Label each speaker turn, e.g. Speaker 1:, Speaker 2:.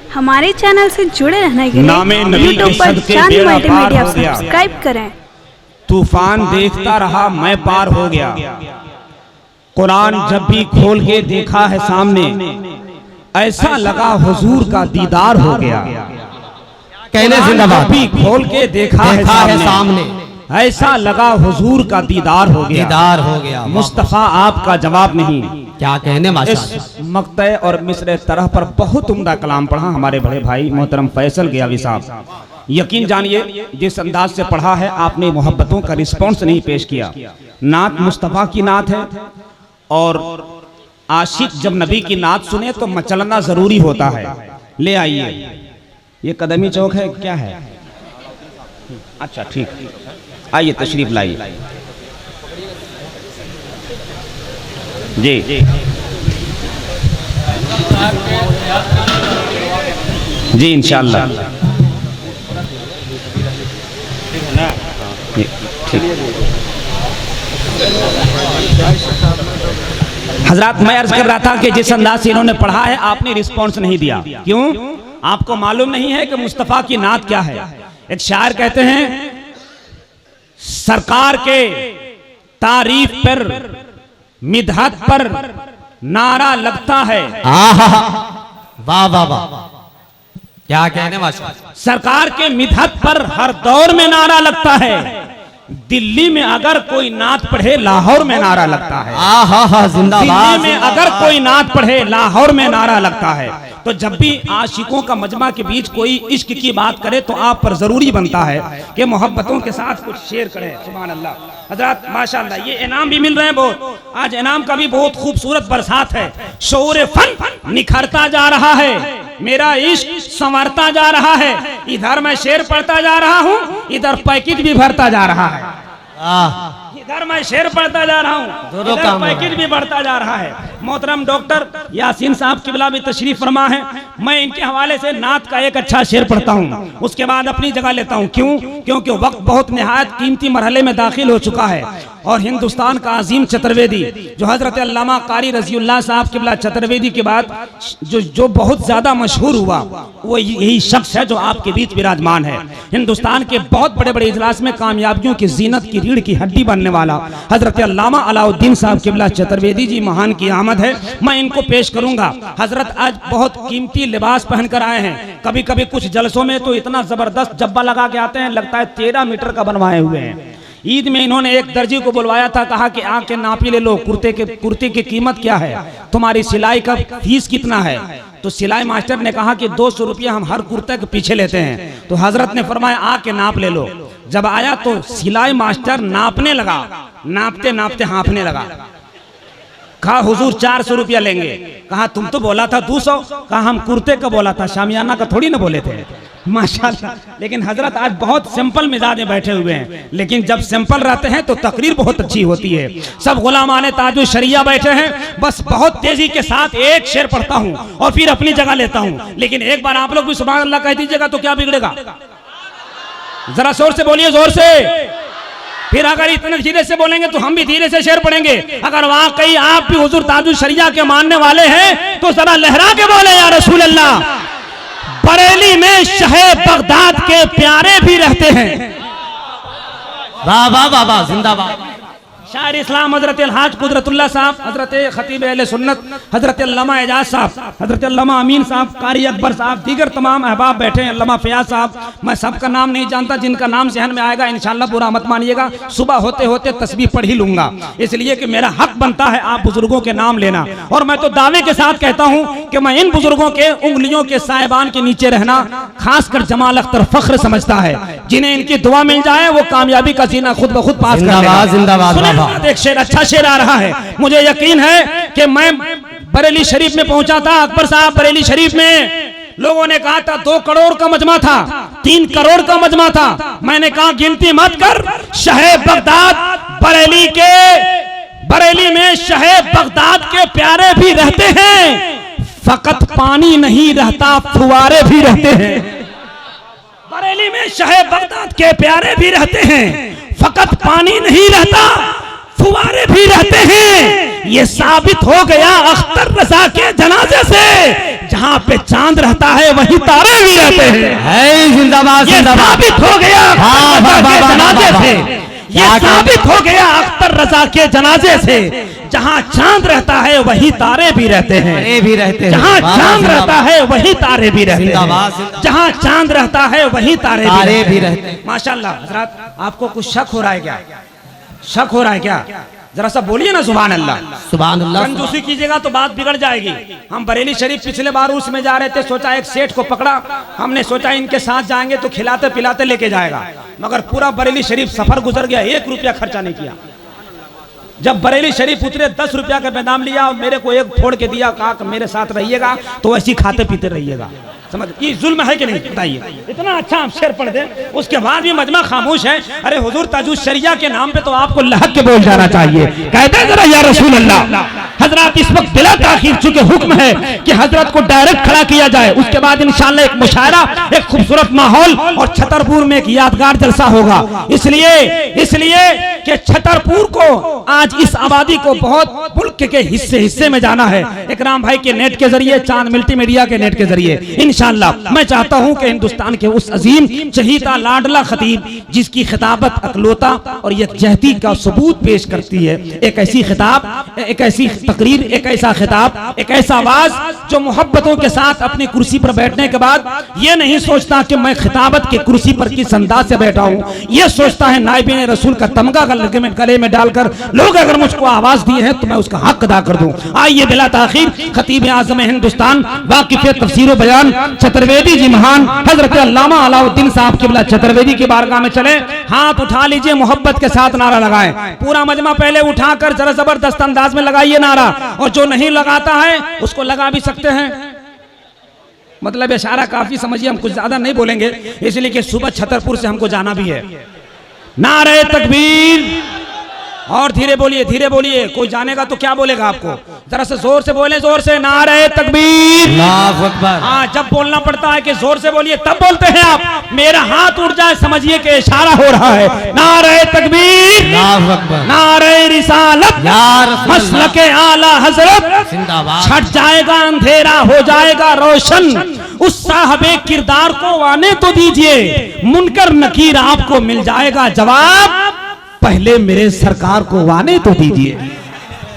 Speaker 1: हमारे चैनल से जुड़े रहने के लिए यूट्यूब पर चांद मल्टीमीडिया सब्सक्राइब करें।
Speaker 2: तूफान देखता रहा मैं पार हो गया। कुरान जब भी खोल के देखा है सामने, ऐसा लगा हुजूर का दीदार हो गया।
Speaker 3: कहने जिंदाबाद।
Speaker 2: भी खोल के देखा है सामने, ऐसा लगा हुजूर का दीदार हो गया। मुस्तफा आपका जवाब नहीं।
Speaker 3: क्या कहने माशाअल्लाह।
Speaker 2: इस मक्तए और मिसरे तरह पर बहुत उम्दा कलाम पढ़ा हमारे बड़े भाई मोहतरम फैसल गयावी साहब। यकीन जानिए जिस अंदाज से पढ़ा है आपने मोहब्बतों का रिस्पॉन्स नहीं पेश किया। नात मुस्तफा की नात है और आशिक जब नबी की नात सुने तो मचलना जरूरी होता है। ले आइए, ये कदमी चौक है क्या है? अच्छा ठीक, आइए तशरीफ लाइए। जी जी इंशाअल्लाह हजरत, मैं अर्ज कर रहा था कि जिस अंदाज से इन्होंने पढ़ा है आपने रिस्पॉन्स नहीं दिया। क्यों? आपको मालूम नहीं है कि मुस्तफा की नात क्या है। एक शायर कहते हैं, सरकार के तारीफ पर मिदहत पर नारा लगता है।
Speaker 3: वाह वाह वाह, क्या कहने माशाअल्लाह।
Speaker 2: सरकार के मिदहत पर हर दौर में नारा लगता है। दिल्ली में अगर कोई नात पढ़े लाहौर में नारा लगता है।
Speaker 3: जिंदाबाद।
Speaker 2: दिल्ली में अगर कोई नात पढ़े लाहौर में नारा लगता है। तो जब भी आशिकों का मजमा के बीच कोई इश्क की बात करे तो आप पर जरूरी बनता है कि मोहब्बतों के साथ कुछ शेयर करें। सुभान अल्लाह। हजरत माशाअल्लाह, ये इनाम भी मिल रहे हैं बहुत। आज इनाम का भी बहुत खूबसूरत बरसात है। शौर फन निखरता जा रहा है, मेरा इश्क संवरता जा रहा है। इधर मैं शेर पढ़ता जा रहा हूँ, इधर पैकेट भी भरता जा रहा है। इधर मैं शेर पढ़ता जा रहा हूँ, इधर पैकेट भी बढ़ता जा रहा है। मोहतरम डॉक्टर यासीन साहब किबला भी तशरीफ फरमा है। मैं इनके हवाले से नात का एक अच्छा शेर पढ़ता हूँ, उसके बाद अपनी जगह लेता हूँ। क्यों? क्योंकि वक्त बहुत निहायत कीमती मरहले में दाखिल हो चुका है और हिंदुस्तान का अजीम चतुर्वेदी जो हजरत अल्लामा कारी रज़ियुल्लाह साहब किबला चतुर्वेदी के बाद जो बहुत ज्यादा मशहूर हुआ वो यही शख्स है जो आपके बीच विराजमान है। हिंदुस्तान के बहुत बड़े बड़े इजलास में कामयाबियों की जीनत की रीढ़ की हड्डी बनने वाला हजरत अल्लामा अलाउद्दीन साहब किबला चतुर्वेदी जी महान की आमद है। मैं इनको पेश करूंगा। हजरत आज बहुत कीमती लिबास पहनकर आए हैं। कभी कभी कुछ जलसों में तो इतना जबरदस्त जब्बा लगा के आते हैं, लगता है 13 मीटर का बनवाए हुए हैं। ईद में इन्होंने एक दर्जी को बुलवाया था, कहा कि आके नापी ले लो, कुर्ते की कीमत क्या है, तुम्हारी सिलाई का फीस कितना है। तो सिलाई मास्टर ने कहा कि 200 रुपया हम हर कुर्ते के पीछे लेते हैं। तो हजरत ने फरमाया आके नाप ले लो। जब आया तो सिलाई मास्टर नापने लगा, नापते नापते हाँफने लगा। कहा हुजूर 400 रुपया लेंगे। कहा तुम तो बोला था 200। कहा हम कुर्ते का बोला था, शामियाना का थोड़ी ना बोले थे। माशाल्लाह। लेकिन हजरत आज बहुत सिंपल मिजाज में बैठे हुए हैं, लेकिन जब सिंपल रहते हैं तो तकरीर बहुत अच्छी होती है। सब गुलामाने ताजुल शरिया बैठे हैं, बस बहुत तेजी के साथ एक शेर पढ़ता हूँ और फिर अपनी जगह लेता हूँ। लेकिन एक बार आप लोग भी सुभान अल्लाह कह दीजिएगा तो क्या बिगड़ेगा? जरा जोर से बोलिए, जोर से। फिर अगर इतने धीरे से बोलेंगे तो हम भी धीरे से शेर पढ़ेंगे। अगर वाकई आप भी हुजूर ताजुल शरिया के मानने वाले हैं तो जरा लहरा के बोले या रसूल अल्लाह। बरेली में शहे बगदाद के प्यारे भी रहते हैं।
Speaker 3: वाह वाह वाह वाह, जिंदाबाद।
Speaker 2: शायर इस्लाम हजरत अलहाज कुदरतुल्लाह साहब, हजरत खतीब अहले सुन्नत हजरत अल्लामा एजाज साहब, हजरत अल्लामा अमीन साहब, कारी अकबर साहब, दीगर तमाम अहबाब बैठे हैं। अल्लामा फयाज साहब, मैं सबका नाम नहीं जानता, जिनका नाम जहन में आएगा इंशाअल्लाह बुरा मत मानिएगा। सुबह होते होते तस्बीह पढ़ ही लूंगा, इसलिए कि मेरा हक बनता है आप बुजुर्गों के नाम लेना। और मैं तो दावे के साथ कहता हूँ कि मैं इन बुजुर्गों के उंगलियों के साहिबान के नीचे रहना खासकर जमाल अख्तर फख्र समझता है। जिन्हें इनकी दुआ मिल जाए वो कामयाबी का जीना खुद ब खुद पास कर। एक शेर, अच्छा शेर आ रहा है। मुझे यकीन है कि मैं बरेली शरीफ में पहुंचा था, अकबर साहब बरेली शरीफ में लोगों ने कहा था 2 करोड़ का मजमा था, 3 करोड़ का मजमा था। मैंने कहा गिनती मत कर, शहे बगदाद बरेली में शहे बगदाद के प्यारे भी रहते हैं, फकत पानी नहीं रहता फुवारे भी रहते हैं। बरेली में शहे बगदाद के प्यारे भी रहते हैं, फकत पानी नहीं रहता फुवारे भी रहते हैं। ये साबित हो गया अख्तर रजा के जनाजे से, जहाँ पे चांद रहता है वहीं तारे भी रहते हैं।
Speaker 3: है जिंदाबाद
Speaker 2: ये
Speaker 3: जिंदाबाद।
Speaker 2: साबित हो गया
Speaker 3: वाह, वाह, वाह, वाह,
Speaker 2: जनाजे
Speaker 3: वाह,
Speaker 2: से,
Speaker 3: वाह।
Speaker 2: ये साबित हो गया अख्तर रजा के जनाजे से, जहाँ चांद रहता है वहीं तारे भी रहते हैं।
Speaker 3: तारे भी रहते हैं।
Speaker 2: जहाँ
Speaker 3: वाह,
Speaker 2: चांद
Speaker 3: जिंदाबाद।
Speaker 2: रहता है वहीं तारे भी रहते
Speaker 3: जिंदाबाद,
Speaker 2: हैं।
Speaker 3: जिंदाबाद।
Speaker 2: जहाँ चांद रहता है वहीं तारे
Speaker 3: भी रहते हैं।
Speaker 2: माशाल्लाह। हजरत आपको कुछ शक हो रहा है क्या? शक हो रहा है क्या? जरा सा बोलिए ना सुभान अल्लाह।
Speaker 3: सुभान अल्लाह।
Speaker 2: कंजूसी कीजिएगा तो बात बिगड़ जाएगी। हम बरेली शरीफ पिछले बार उसमें जा रहे थे, सोचा एक सेठ को पकड़ा, हमने सोचा इनके साथ जाएंगे तो खिलाते पिलाते लेके जाएगा, मगर पूरा बरेली शरीफ सफर गुजर गया, 1 रुपया खर्चा नहीं किया। जब बरेली शरीफ उतरे 10 रुपया का बेदाम लिया और मेरे को एक फोड़ के दिया, कहा कि मेरे साथ रहिएगा तो ऐसी खाते पीते रहिएगा। समझ, ये जुल्म है कि नहीं बताइए? इतना अच्छा आप शेर पढ़ दे, उसके बाद भी मजमा खामोश है। अरे हुजूर ताजुश शरिया के नाम पे तो आपको लहक के बोल जाना चाहिए। कहते हैं जरा या रसूल अल्लाह। हजरत इस वक्त बिला ताखीर चूंकि हुक्म है कि हजरत को डायरेक्ट खड़ा किया जाए, उसके बाद इंशाल्लाह एक मुशायरा, एक खूबसूरत माहौल और छतरपुर में एक यादगार जलसा होगा। इसलिए कि छतरपुर को आज इस आबादी को बहुत मुल्क के हिस्से में जाना है। इकराम भाई के नेट के जरिए, चांद मल्टीमीडिया के नेट के जरिए इंशाअल्लाह मैं चाहता हूं कि हिंदुस्तान के उस अजीम चहीता लाडला खतीब जिसकी खिताबत अकलोता और यकजहती का सबूत पेश करती है, एक ऐसी खिताब, एक ऐसी तकरीर, एक ऐसा खिताब, एक ऐसा आवाज जो मोहब्बतों के साथ अपनी कुर्सी पर बैठने के बाद ये नहीं सोचता कि मैं खिताबत की कुर्सी पर किस अंदाज से बैठा हूं, ये सोचता है नाइबीन रसूल का तमगा गले में डालकर लोग अगर मुझको आवाज दी है तो मैं उसका हक अदा कर दूं। आइए बिला ताखीर खतीब आज़म हिंदुस्तान वाकिफ तफसीर बयान चतुर्वेदी जी महान हजरत अल्लामा अलाउद्दीन साहब किबला चतुर्वेदी की बारगाह में चले, हाथ उठा लीजिए, मोहब्बत के साथ नारा लगाएं। पूरा मजमा पहले उठाकर जरा जबरदस्त अंदाज में लगाइए नारा, और जो नहीं लगाता है उसको लगा भी सकते हैं। मतलब इशारा काफी समझिए, हम कुछ ज्यादा नहीं बोलेंगे इसलिए कि सुबह छतरपुर से हमको जाना भी है। नारे तकबीर, और धीरे बोलिए, कोई जानेगा तो क्या बोलेगा आपको? जरा से जोर से बोले, जोर से, नारे तकबीर,
Speaker 3: अल्लाहु अकबर।
Speaker 2: हाँ, जब बोलना पड़ता है कि जोर से बोलिए तब बोलते हैं आप। मेरा हाथ उठ जाए समझिए कि इशारा हो रहा है। नारे तकबीर,
Speaker 3: अल्लाहु अकबर।
Speaker 2: नारे रिसालत,
Speaker 3: या रसूल अल्लाह।
Speaker 2: मसलके आला हजरत,
Speaker 3: जिंदाबाद।
Speaker 2: छट जाएगा अंधेरा, हो जाएगा रोशन। उस साहबे किरदार को आने तो दीजिए, मुनकर नकीर आपको मिल जाएगा जवाब, पहले मेरे सरकार को आने तो दीजिए।